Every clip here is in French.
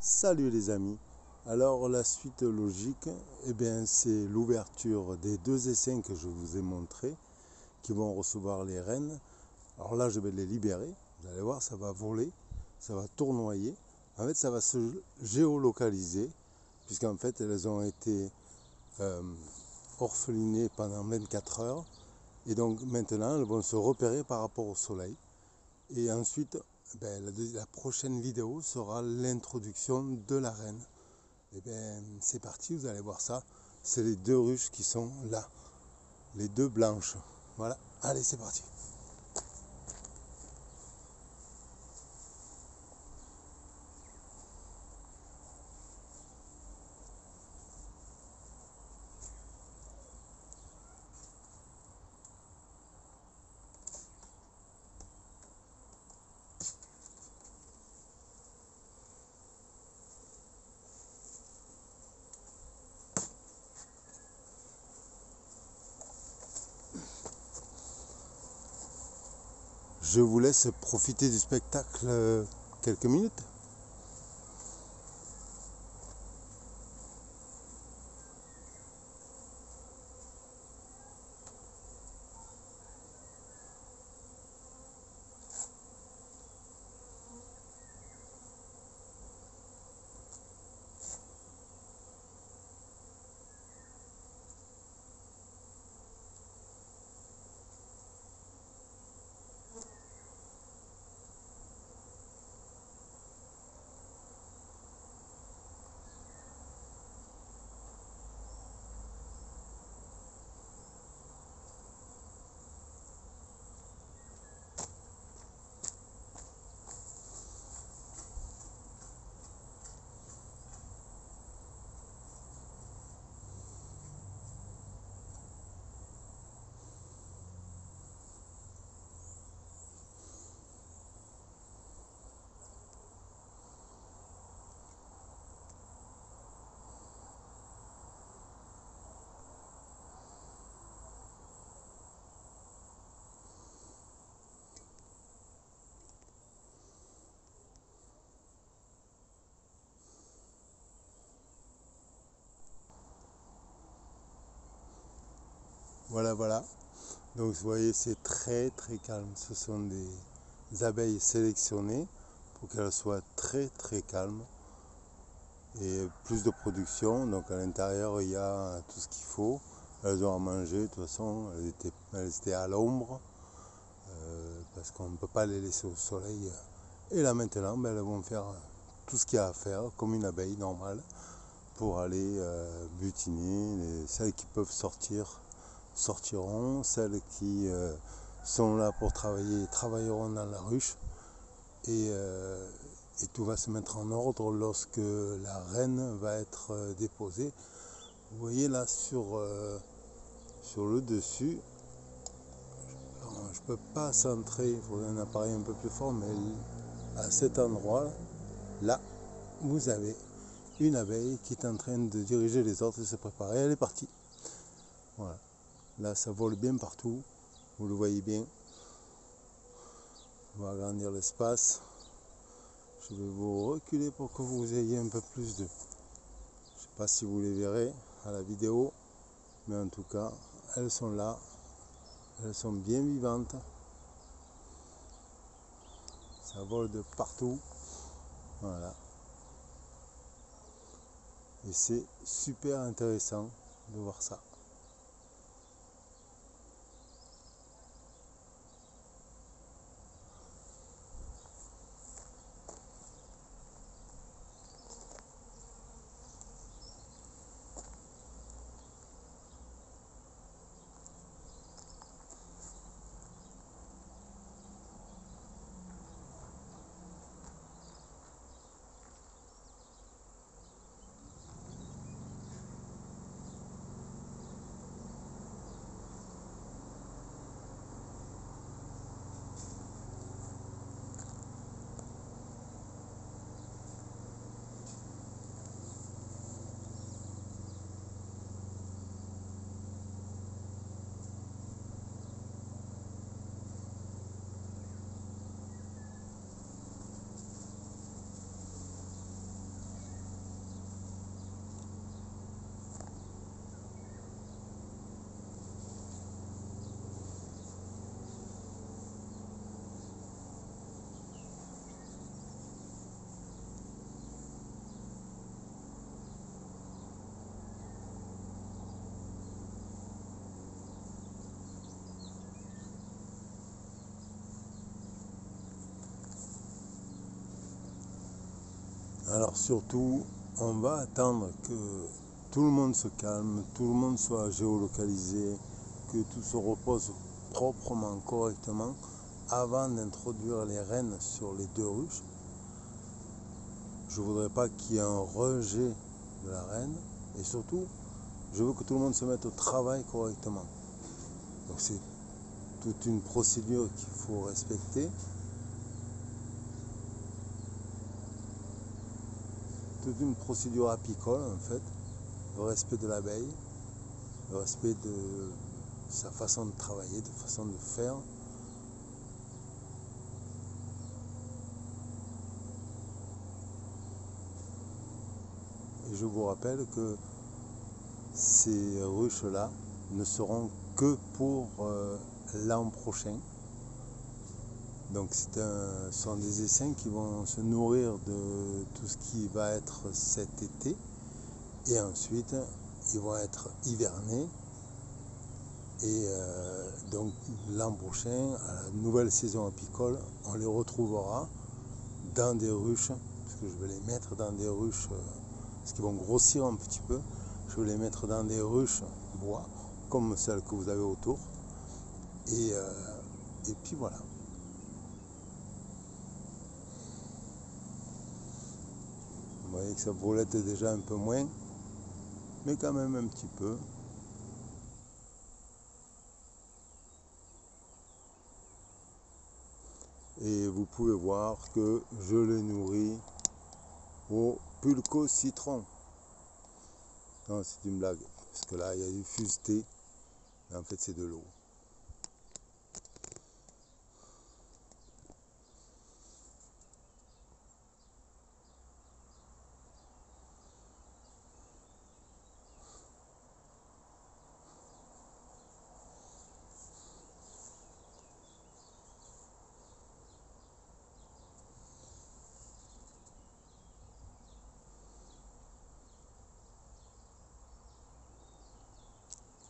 Salut les amis. Alors la suite logique, c'est l'ouverture des deux essaims que je vous ai montrés, qui vont recevoir les reines. Alors là je vais les libérer, vous allez voir, ça va voler, ça va tournoyer. En fait ça va se géolocaliser, puisqu'en fait elles ont été orphelinées pendant 24 heures. Et donc maintenant elles vont se repérer par rapport au soleil. Et ensuite, la prochaine vidéo sera l'introduction de la reine. C'est parti, vous allez voir ça. C'est les deux ruches qui sont là, les deux blanches. Voilà, allez, c'est parti. Je vous laisse profiter du spectacle quelques minutes. Voilà. Donc vous voyez, c'est très calme. Ce sont des abeilles sélectionnées pour qu'elles soient très calmes et plus de production. Donc à l'intérieur il y a tout ce qu'il faut. Elles ont à manger, de toute façon elles étaient à l'ombre parce qu'on ne peut pas les laisser au soleil. Et là maintenant elles vont faire tout ce qu'il y a à faire comme une abeille normale pour aller butiner. Celles qui peuvent sortir sortiront, celles qui sont là pour travailler travailleront dans la ruche, et tout va se mettre en ordre lorsque la reine va être déposée. Vous voyez là sur le dessus, je ne peux pas centrer, il faudrait un appareil un peu plus fort, mais à cet endroit là vous avez une abeille qui est en train de diriger les autres et se préparer. Elle est partie. Voilà. Là, ça vole bien partout. Vous le voyez bien. On va agrandir l'espace. Je vais vous reculer pour que vous ayez un peu plus de... Je ne sais pas si vous les verrez à la vidéo, mais en tout cas, elles sont là. Elles sont bien vivantes. Ça vole de partout. Voilà. Et c'est super intéressant de voir ça. Alors surtout, on va attendre que tout le monde se calme, tout le monde soit géolocalisé, que tout se repose proprement, correctement, avant d'introduire les rennes sur les deux ruches. Je ne voudrais pas qu'il y ait un rejet de la reine, et surtout, je veux que tout le monde se mette au travail correctement. Donc c'est toute une procédure qu'il faut respecter. Toute une procédure apicole en fait, le respect de l'abeille, le respect de sa façon de travailler, de façon de faire. Et je vous rappelle que ces ruches-là ne seront que pour l'an prochain. Donc ce sont des essaims qui vont se nourrir de tout ce qui va être cet été. Et ensuite, ils vont être hivernés. Et donc l'an prochain, à la nouvelle saison apicole, on les retrouvera dans des ruches, parce que je vais les mettre dans des ruches, parce qu'ils vont grossir un petit peu, je vais les mettre dans des ruches bois, comme celles que vous avez autour. Et puis voilà. Vous voyez que ça volette déjà un peu moins, mais quand même un petit peu. Et vous pouvez voir que je les nourris au pulco citron. Non, c'est une blague, parce que là il y a du fuseté, mais en fait c'est de l'eau.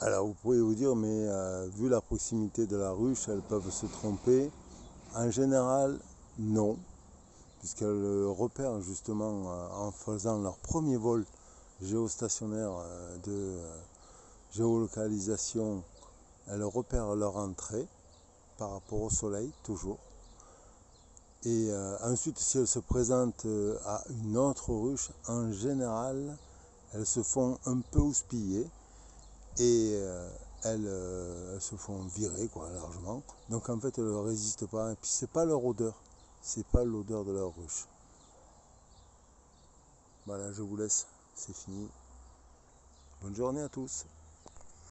Alors vous pouvez vous dire, mais vu la proximité de la ruche, elles peuvent se tromper. En général, non, puisqu'elles repèrent justement en faisant leur premier vol géostationnaire de géolocalisation, elles repèrent leur entrée par rapport au soleil, toujours. Et ensuite, si elles se présentent à une autre ruche, en général, elles se font un peu houspiller et elles se font virer quoi, largement. Donc en fait, elles ne résistent pas. Et puis c'est pas leur odeur, c'est pas l'odeur de leur ruche. Voilà, je vous laisse, c'est fini. Bonne journée à tous.